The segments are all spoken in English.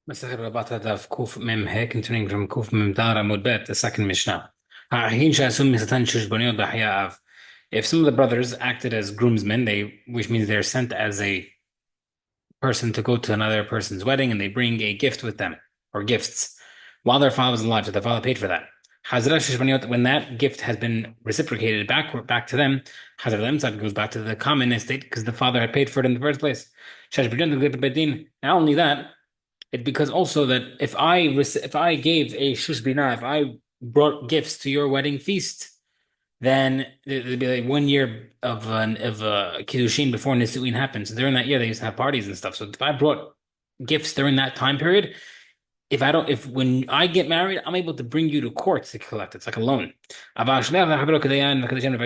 Masechet Batra Daf Kuf Mem He, continuing from Kuf Mem Dara Amud Bet, the second Mishnah. Ha'achin she'asum misatan shushboniyot b'haya'av. If some of the brothers acted as groomsmen, which means they're sent as a person to go to another person's wedding, and they bring a gift with them or gifts while their father was alive, so the father paid for that. Hazrat shushboniyot, when that gift has been reciprocated back to them, Hazrat Lemtzad goes back to the common estate because the father had paid for it in the first place. Not only that. It's because also that if I gave a shushbina, if I brought gifts to your wedding feast, then there'd be like 1 year of kiddushin before nisuin happens. So during that year, they used to have parties and stuff. So if I brought gifts during that time period, if when I get married, I'm able to bring you to court to collect. It's like a loan. If I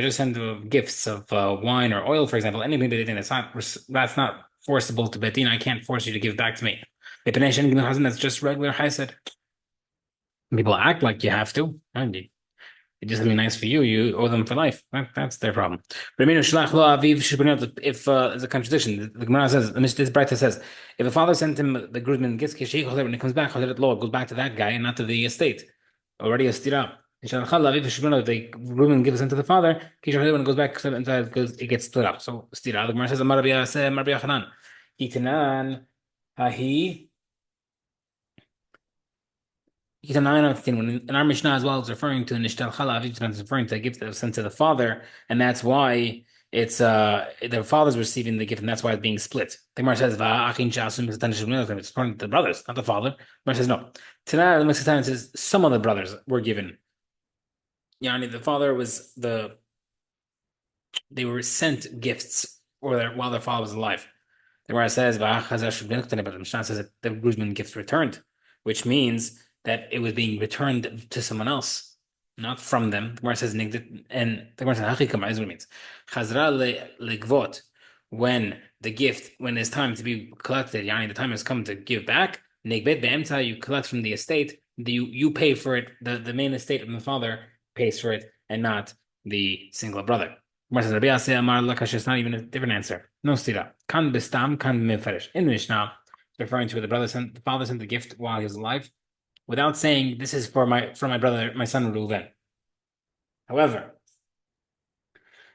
just send gifts of wine or oil, for example, anything that's not forcible to betin. I can't force you to give back to me. That's just regular chesed. People act like you have to. And it just be nice for you. You owe them for life. That's their problem. If there's a contradiction, the Gemara says, this Brayta says, if a father sent him the groomsman gifts, when he comes back, it goes back to that guy and not to the estate. Already a stira. If the groomsman gives it to the father, when it goes back, it gets split up. So stira. The Gemara says, Amar Rabbi Yochanan, Itanan, Hahi. When in our Mishnah as well, it's referring to Nishtal Chalav, it's referring to a gift that was sent to the father, and that's why it's the father's receiving the gift, and that's why it's being split. The Gemara says, it's referring to the brothers, not the father. The Gemara says no. Tonight, the Mexican says some of the brothers were given. Yani the father was they were sent gifts while their father was alive. The Gemara says, but the Mishnah says that the groomsmen gifts returned, which means that it was being returned to someone else, not from them. The Gemara says, and the Gemara says, "Hachikama" is what it means. Chazra legvot, when it's time to be collected, yani the time has come to give back. Negbet be'emta, you collect from the estate. You pay for it. The main estate of the father pays for it, and not the single brother. Gemara says, Rabbi Yaseh Amar Lakash. It's not even a different answer. No stira. Kan bestam kan mefresh. In Mishnah, referring to where the father sent the gift while he was alive, without saying this is for my brother, my son Reuven. However,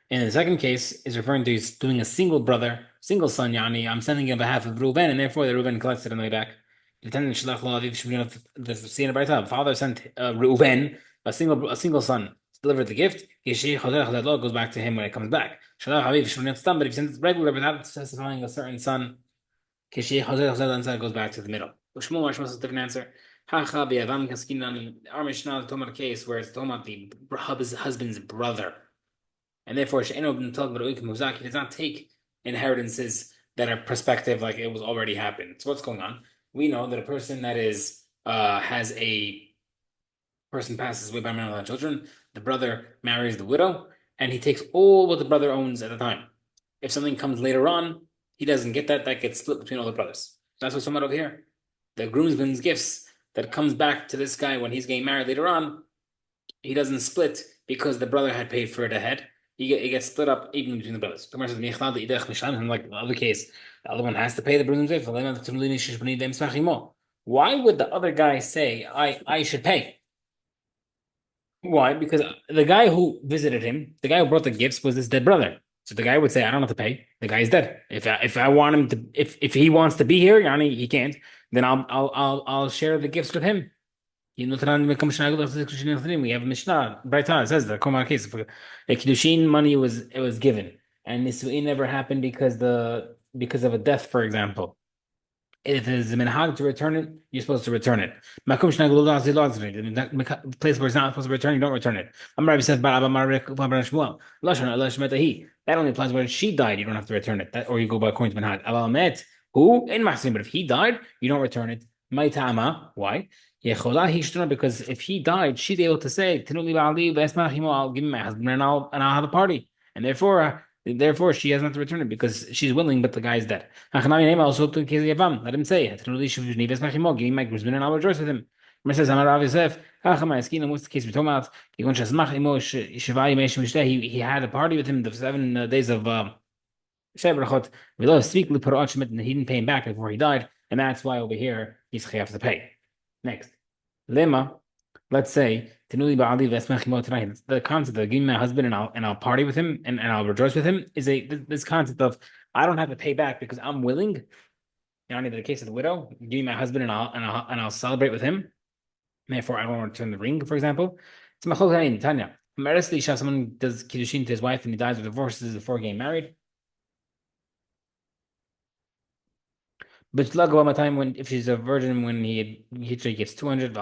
in the second case, is referring to he's doing a single son, Yani. I'm sending on behalf of Reuven, and therefore the Reuven collects it on the way back. The father sent Reuven, a single son, delivered the gift. Goes back to him when it comes back. But if you send it regular without specifying a certain son, it goes back to the middle. Shmuel is a different answer. Our Mishnah is talking about a case where it's talking about the husband's brother. And therefore, he does not take inheritances that are prospective, like it was already happened. So what's going on? We know that a person that has a person passes away by marriage without children, the brother marries the widow, and he takes all what the brother owns at the time. If something comes later on, he doesn't get that. That gets split between all the brothers. That's what's talking about over here. The groomsman's gifts that comes back to this guy when he's getting married later on, he doesn't split because the brother had paid for it ahead. It gets split up even between the brothers. The says, like the other case, the other one has to pay the groomsman's gift. Why would the other guy say, I should pay? Why? Because the guy who visited him, the guy who brought the gifts, was his dead brother. So the guy would say, I don't have to pay. The guy's dead. If I want him to, if he wants to be here, Yani, he can't. Then I'll share the gifts with him. We have a Mishnah. Brayta says the Komar case. The kiddushin money was given, and nisuin never happened because of a death, for example. If it is a minhag to return it, you're supposed to return it. The place where it's not supposed to return, you don't return it. That only applies when she died, you don't have to return it. Or you go by according to minhag. Who? In Mahsim, but if he died, you don't return it. Why? Because if he died, she's able to say, I'll give him my husband and I'll have a party. And therefore she has not to return it because she's willing, but the guy is dead. Let him say, give me my groomsmen and I'll rejoice with him. What's the case we're talking about? He had a party with him the 7 days of Sheh Brachot, we love speak Liparot Shemit, and he didn't pay him back before he died, and that's why over here he's chayav to pay. Next, Lema, let's say Tenuli Ba'ali Vesmachimo tonight. The concept of giving my husband and I'll party with him and I'll rejoice with him is this concept of I don't have to pay back because I'm willing. You know, in the case of the widow, give me my husband and I'll celebrate with him. Therefore, I don't want to return the ring, for example. It's Machlokain Tanya. Someone does kiddushin to his wife and he dies or divorces before getting married. But Lagwa my time when if she's a virgin when he gets 200,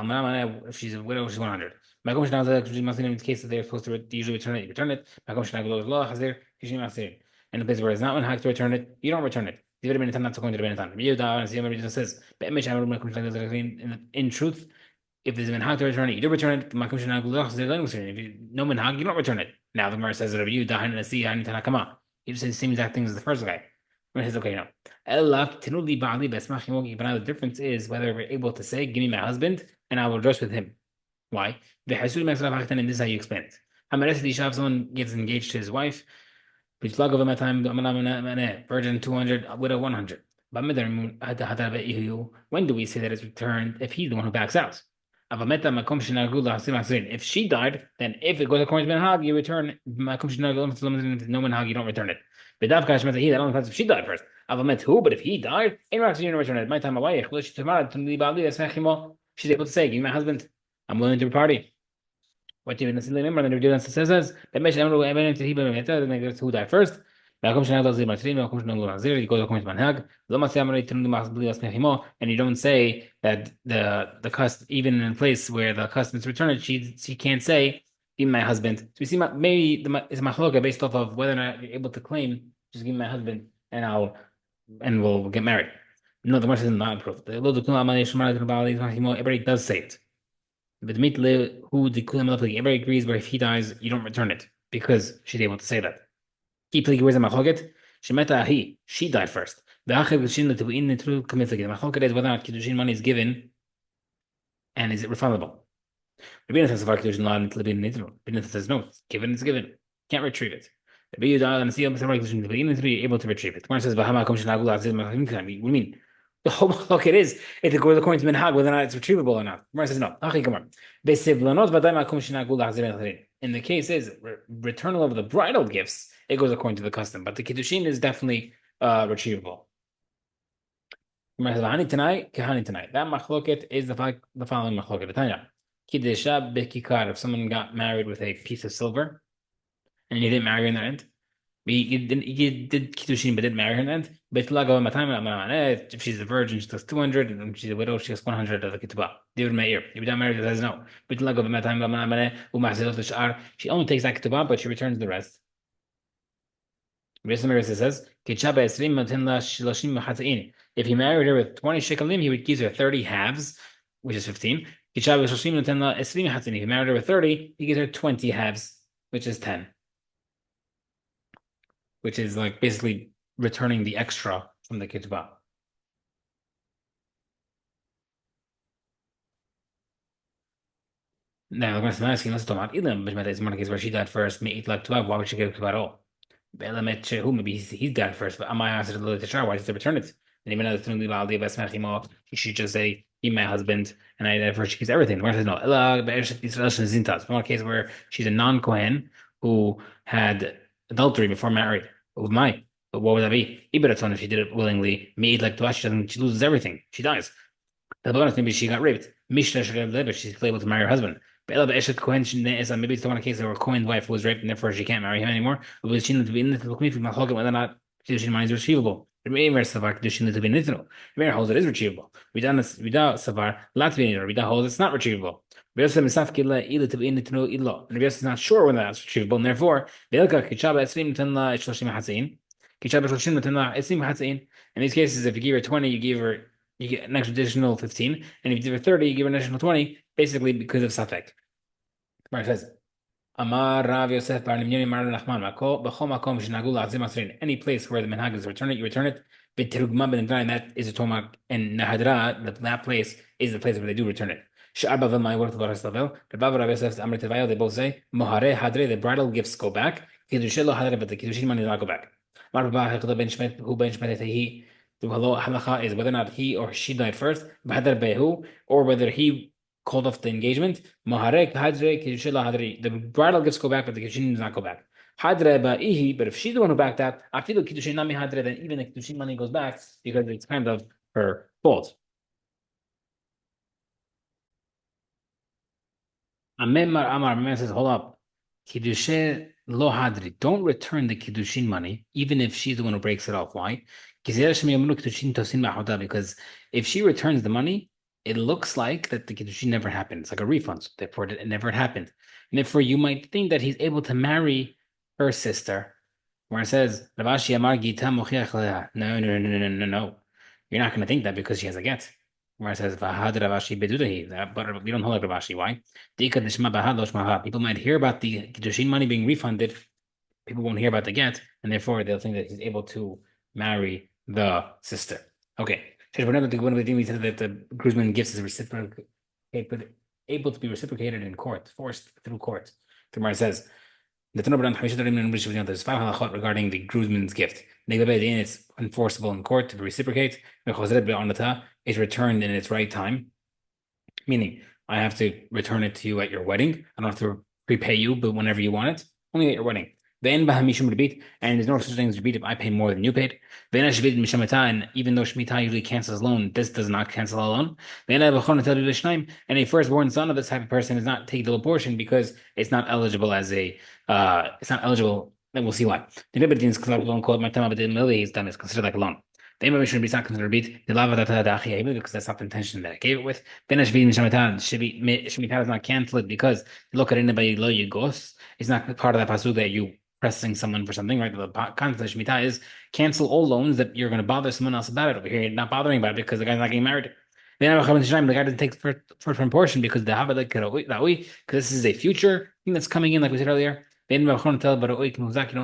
if she's a widow, she's 100. Makom Shnagla in the case that they're supposed to usually return it, you return it. Makom Shnagla law Hazir, in the place where it's not one hack to return it, you don't return it. The other not going to the Benetan. And see how says, in truth, if there's a minhag to return it, you do return it. If you no minhag, you don't return it. Now the Gemara says that you dahan nasi hani tanakama. He just says the same exact things as the first guy. He says, okay, no. The difference is whether we're able to say, give me my husband, and I will dress with him. Why? And this is how you explain it. Someone gets engaged to his wife, بيطلقوا بما time virgin 200 widow 100. When do we say that it's returned if he's the one who backs out? If she died, then if it goes according to Minhag, you return no Minhag, you don't return it. That only depends if she died first. But if he died, you don't return it. My time away, she's able to say, give me my husband, I'm willing to party. What do you remember? The Reduce says that Mesh Emru Evan to Hebrew then who died first. Malcolm Shanag does the Matrim, Malcolm Shanag Zir, you go to Coins Manhag, Loma Samari Tundu Masblias Mehimo, and you don't say that the custom, even in a place where the custom is returned, she can't say, give me my husband. So we see maybe it's machloka based off of whether or not you're able to claim, just give me my husband and we'll get married. No, the Marsh is not proof. Everybody does say it. But who the everybody agrees where if he dies, you don't return it because she's able to say that. Keep like where's the machoket? She died first. The machoket is whether or not kiddushin money is given and is it refundable. Rabbi says Rabbi says no, it's given, it's given. Can't retrieve it. Rabbi Yudah and see able to retrieve it. One says what do you mean? The whole machloket is if it goes according to minhag whether or not it's retrievable or not. Gemara says no. In the case is returnal of the bridal gifts, it goes according to the custom, but the kiddushin is definitely retrievable. Gemara says Hani tonight, kahani tonight. That machloket is the following machloket. Tanya, kiddusha bekikar. If someone got married with a piece of silver, and you didn't marry in the end. You did kiddushin but didn't marry her in the end. If she's a virgin, she does 200, and if she's a widow, she has 100 of the ketubah. David Meir. If you're not married, it says no. She only takes that ketubah, but she returns the rest. Meir says, if he married her with 20 shekalim, he would give her 30 halves, which is 15. If he married her with 30, he gives her 20 halves, which is 10. Which is like basically returning the extra from the ketubah. Now, I'm asking, let's talk about Ilam, which is one case where she died first, may eat like 12, why would she get ketubah at all? Maybe he's died first, but am I asked to shower? Why does he return it? And even though he should just say, he's my husband, and I therefore she keeps everything. The says no. One case where she's a non-Kohen who had adultery before married. But what would that be? If she did it willingly, she loses everything. She dies. The bonus maybe she got raped. She's able to marry her husband. Maybe it's the one case where a Cohen's wife was raped and therefore she can't marry him anymore. Whether or not Kiddushin money is retrievable. Meir holds it is retrievable. Without Savar, Latvian holds it's not retrievable. And Rabbi is not sure when that's retrievable, and therefore, in these cases, if you give her 20, you get an additional 15, and if you give her 30, you give her an additional 20, basically because of Safek. Right, says, Amar Rav Yosef Bar Nimyoni Mar Nachman Mako B'chol Makom Shenagul Azim Asrin. Any place where the minhag is return it, you return it. B'tirugma Ben that is a tomak, and Nahadra, that place is the place where they do return it. Sha'ar Bavel My Word Baras Lavel. The Bava Rav Yosef Amar Tevayo. They both say Mohare Hadre. The bridal gifts go back. Kiddushin Lo Hadre, but the kiddushin money does not go back. The halacha is whether or not he or she died first, or whether he called off the engagement. The bridal gifts go back, but the kiddushin does not go back. But if she's the one who backed out, I feel like kiddushin nami hadre, then even the kiddushin money goes back because it's kind of her fault. Amar says, hold up. Kiddushin lo hadri. Don't return the kiddushin money, even if she's the one who breaks it off. Why? Because if she returns the money, it looks like that the kiddushin never happened. It's like a refund. So therefore, it never happened. And therefore, you might think that he's able to marry her sister, where it says, Ravashi Amar Gita Mochiach Leha. No, no, no, no, no, no, no. You're not going to think that because she has a get. Where it says, Vahad Ravashi Bedudahi. But we don't hold like Ravashi. Why? People might hear about the Kiddushin money being refunded. People won't hear about the get, and therefore they'll think that he's able to marry the sister. Okay. One of the things we said that the groomsman gifts is able to be reciprocated in court, forced through court. The Gemara says, there's 5 halachot regarding the groomsman's gift. It's enforceable in court to reciprocate. It's returned in its right time, meaning I have to return it to you at your wedding. I don't have to prepay you, but whenever you want it, only at your wedding. And there's no such thing as rebate if I pay more than you paid. And even though Shemitah usually cancels loan, this does not cancel a loan. And a firstborn son of this type of person is not take the portion because it's not eligible as a it's not eligible. Then we'll see why. The Nibbidin's he's done is considered like a loan. The Imam should be not considered beat. The lava because that's not the intention that I gave it with. Shemitah does not cancel it because look at anybody lo yigos. It's not part of that pasuk that you pressing someone for something, right? The concept of Shemitah is cancel all loans that you're going to bother someone else about it. Over here, you're not bothering about it because the guy's not getting married. The guy doesn't take first portion because the because this is a future thing that's coming in, like we said earlier. You don't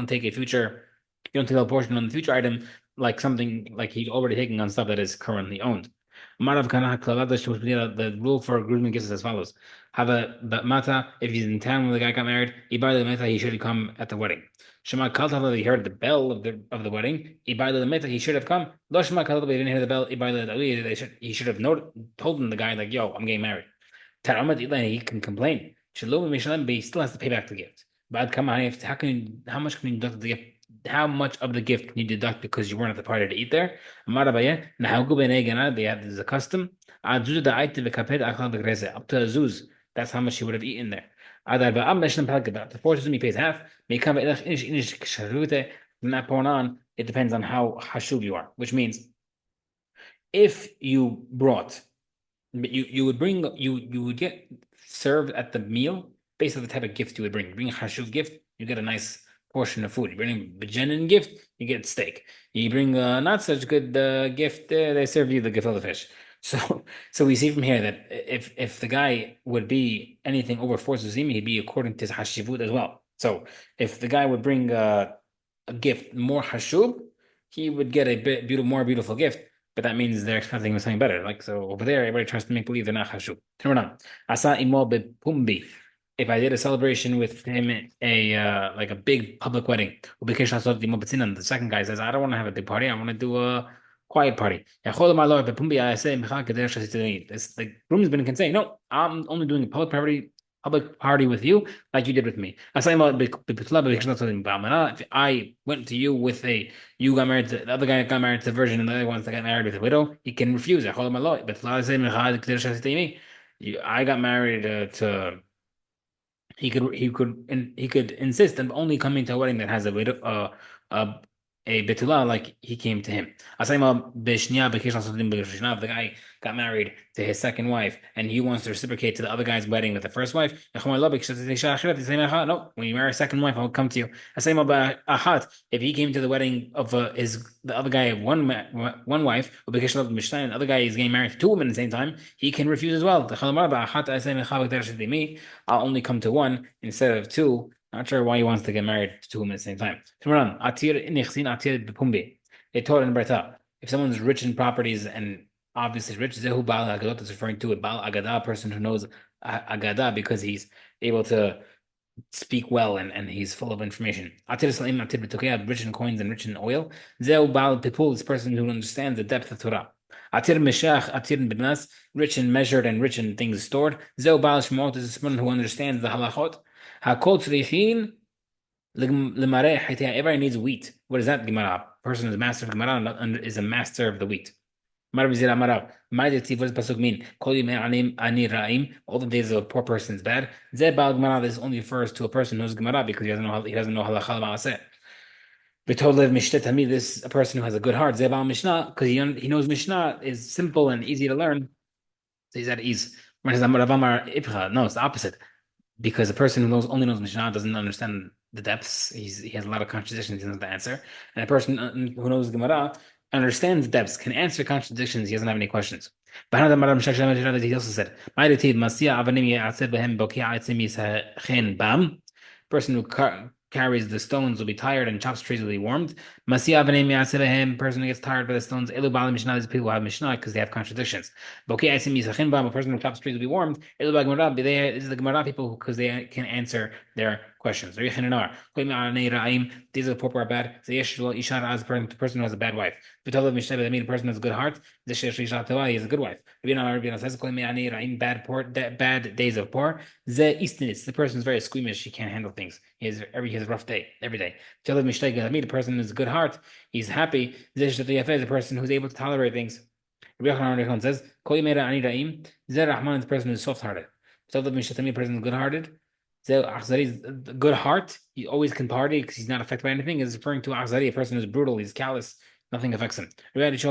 take a future, you don't take a portion on the future item like something like he's already taking on stuff that is currently owned. The rule for groomsmen gifts is as follows: have a mata if he's in town when the guy got married, he should come at the wedding. Shema Kalta, he heard the bell of the wedding. Ibadah the meta, he should have come. Lo Shema Kalta, he didn't hear the bell. He should have told him the guy like, "Yo, I'm getting married." Taramad Ilan, he can complain. Shalom Mishalim, but he still has to pay back the gift. Bad Kama, how much can you deduct the gift? How much of the gift can you deduct because you weren't at the party to eat there? There's a custom. Up to a zuz. That's how much he would have eaten there. Up to 4 zuzim, he pays half. From that point on, it depends on how hashuv you are, which means if you brought you would bring you would get served at the meal based on the type of gift you would bring. You bring a chashuv gift, you get a nice portion of food. You bring a bejenin gift, you get steak. You bring a not such good gift, they serve you the gefilte fish. So we see from here that if the guy would be anything over 4 zuzim, he'd be according to his hashivut as well. So if the guy would bring a gift more hashub, he would get a more beautiful gift. But that means they're expecting something better. Like so over there, everybody tries to make believe they're not chashuv. Turn on. Asa imo bepumbi. If I did a celebration with him, like a big public wedding, the second guy says, I don't want to have a big party. I want to do a quiet party. This, the groomsman can say, no, I'm only doing a public party with you, like you did with me. If I went to you with you got married to the other guy got married to the virgin, and the other ones that got married with a widow, he can refuse. I got married to he could insist on only coming to a wedding that has a widow a betula like he came to him. Asayma b'shnia if the guy got married to his second wife and he wants to reciprocate to the other guy's wedding with the first wife. No, when you marry a second wife, I'll come to you. Asayma b'ahat if he came to the wedding of the other guy one wife, and the other guy is getting married to 2 women at the same time, he can refuse as well. I'll only come to one instead of 2. Not sure why he wants to get married to 2 women at the same time. They taught in Berta. If someone's rich in properties and obviously rich, Zehu Baal Agadot is referring to a Baal Agada, a person who knows Agada because he's able to speak well and he's full of information. Atir Salim Atir B'Tokea, rich in coins and rich in oil. Zeu Baal Pipul, this person who understands the depth of Torah. Atir Meshach, Atir B'Nas, rich in measured and rich in things stored. Zeu Baal Shemot is this one who understands the halachot. Hakol Tzrichin L'Mareh Hatia, everybody needs wheat. What is that, Gemara? Person who's a master of Gemara is a master of the wheat. Mar Vizir Amarav. My dictive, what does Pasuk mean? Kol Yimei Ani Ra'im. All the days of a poor person is bad. Zeh Baal Gemara, this only refers to a person who's Gemara because he doesn't know halacha ma'aseh. V'tolev Mishtet Tamid, this a person who has a good heart. Zeh Baal Mishnah, because he knows Mishnah is simple and easy to learn. So he's at ease. No, it's the opposite because a person who only knows Mishnah doesn't understand the depths. He has a lot of contradictions. He doesn't know the answer. And a person who knows Gemara understands the depths, can answer contradictions. He doesn't have any questions. He also said, person who carries the stones will be tired and chops trees will be warmed. Person who gets tired by the stones, these people who have Mishnah because they have contradictions. A person who chops trees will be warmed. This is the Gemara people because they can answer their questions. These are the poor who are bad. The person who has a bad wife. The person who has a good heart. He has a good wife. Bad days of poor. The person is very squeamish. He can't handle things. He has a rough day every day. The person who has a good heart. He's happy. The person who's able to tolerate things. Rabbi Yochanan says, the person who's soft-hearted. The person who's good-hearted. The good heart, he always can party because he's not affected by anything, is referring to Achzari, a person who's brutal, he's callous, nothing affects him. These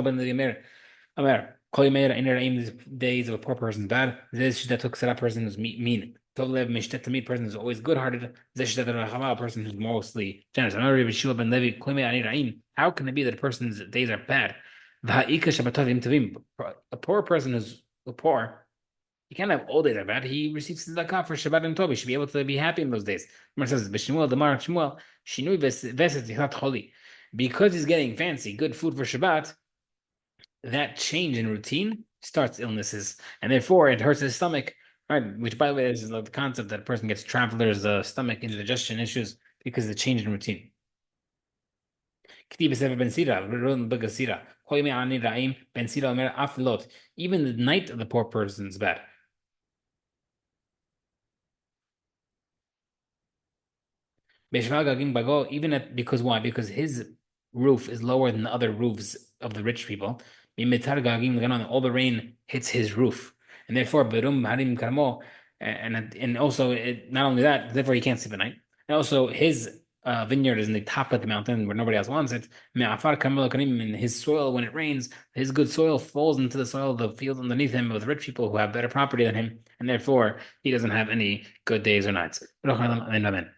days of a poor person's bad. This that took that person who's mean. Person who's always good-hearted. A person who's mostly generous. How can it be that a person's days are bad? A poor person who's poor. He can't have all days are bad. He receives tzedakah for Shabbat and Tov. He should be able to be happy in those days. Gemara says, "B'Shmuel, the Mar Shmuel, shinui veset yichat choli." Because he's getting fancy, good food for Shabbat, that change in routine starts illnesses, and therefore it hurts his stomach. Right? Which, by the way, is the concept that a person gets traveler's stomach indigestion issues because of the change in routine. Even the night of the poor person is bad. Because why? Because his roof is lower than the other roofs of the rich people. All the rain hits his roof, and therefore and also not only that, therefore he can't sleep at night. And also his vineyard is in the top of the mountain where nobody else wants it. And his soil, when it rains, his good soil falls into the soil of the field underneath him with rich people who have better property than him, and therefore he doesn't have any good days or nights. Amen.